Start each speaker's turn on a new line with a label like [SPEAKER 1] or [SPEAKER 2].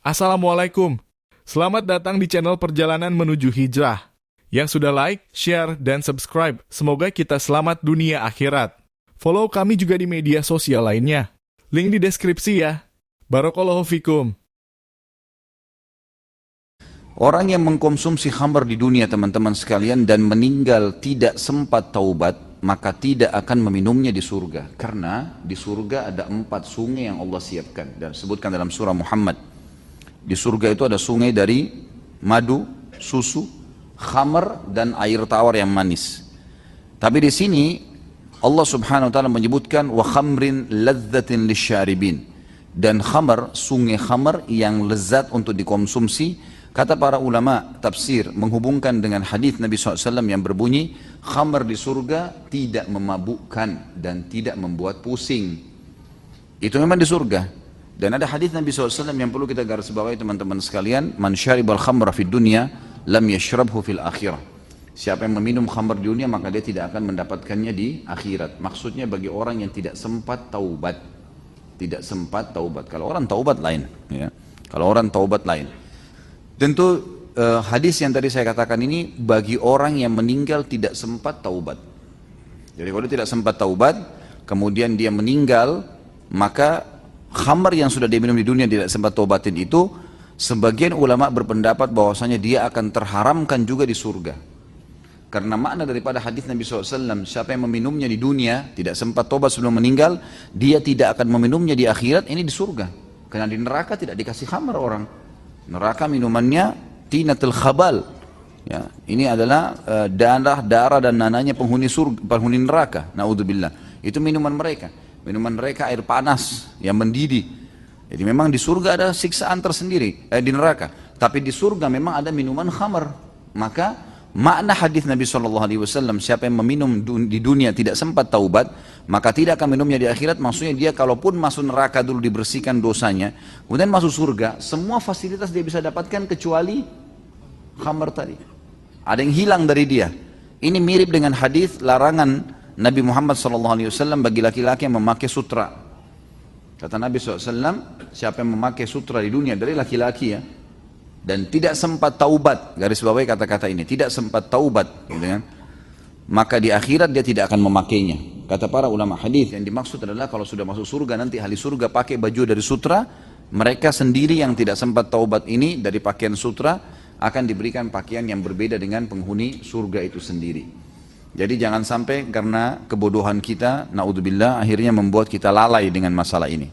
[SPEAKER 1] Assalamualaikum. Selamat datang di channel Perjalanan Menuju Hijrah. Yang sudah like, share, dan subscribe, semoga kita selamat dunia akhirat. Follow kami juga di media sosial lainnya. Link di deskripsi ya. Barakallahu fikum.
[SPEAKER 2] Orang yang mengkonsumsi khamr di dunia teman-teman sekalian dan meninggal tidak sempat taubat, maka tidak akan meminumnya di surga. Karena di surga ada 4 sungai yang Allah siapkan dan disebutkan dalam surah Muhammad. Di surga itu ada sungai dari madu, susu, khamr dan air tawar yang manis. Tapi di sini Allah Subhanahu wa taala menyebutkan wa khamrin ladzatin lisyaribin, dan khamr, sungai khamr yang lezat untuk dikonsumsi. Kata para ulama tafsir menghubungkan dengan hadis Nabi SAW yang berbunyi khamr di surga tidak memabukkan dan tidak membuat pusing. Itu memang di surga. Dan ada hadis Nabi SAW yang perlu kita garis bawahi teman-teman sekalian, man syaribal khamra fid dunya lam yashrabhu fil akhirah. Siapa yang meminum khamr di dunia maka dia tidak akan mendapatkannya di akhirat. Maksudnya bagi orang yang tidak sempat taubat. Tidak sempat taubat. Kalau orang taubat lain, ya. Kalau orang taubat lain. Tentu hadis yang tadi saya katakan ini bagi orang yang meninggal tidak sempat taubat. Jadi kalau dia tidak sempat taubat, kemudian dia meninggal, maka khamr yang sudah dia minum di dunia tidak sempat taubatin itu, sebagian ulama berpendapat bahwasanya dia akan terharamkan juga di surga. Karena makna daripada hadis Nabi SAW, siapa yang meminumnya di dunia tidak sempat taubat sebelum meninggal, dia tidak akan meminumnya di akhirat, ini di surga. Karena di neraka tidak dikasih khamr orang. Neraka minumannya tinatul khabal. Ya, ini adalah darah dan nananya penghuni surga, penghuni neraka. Naudzubillah. Itu minuman mereka. Minuman mereka air panas yang mendidih. Jadi memang di surga ada siksaan tersendiri di neraka. Tapi di surga memang ada minuman khamr. Maka makna hadis Nabi SAW, siapa yang meminum di dunia tidak sempat taubat, maka tidak akan minumnya di akhirat. Maksudnya dia kalaupun masuk neraka dulu dibersihkan dosanya, kemudian masuk surga, semua fasilitas dia bisa dapatkan kecuali khamr tadi. Ada yang hilang dari dia. Ini mirip dengan hadis larangan Nabi Muhammad SAW bagi laki-laki yang memakai sutra. Kata Nabi SAW, siapa yang memakai sutra di dunia dari laki-laki ya, dan tidak sempat taubat, garis bawahi kata-kata ini, tidak sempat taubat, gitu kan, maka di akhirat dia tidak akan memakainya. Kata para ulama hadis, yang dimaksud adalah kalau sudah masuk surga nanti ahli surga pakai baju dari sutra, mereka sendiri yang tidak sempat taubat ini dari pakaian sutra akan diberikan pakaian yang berbeda dengan penghuni surga itu sendiri. Jadi jangan sampai karena kebodohan kita, naudzubillah, akhirnya membuat kita lalai dengan masalah ini.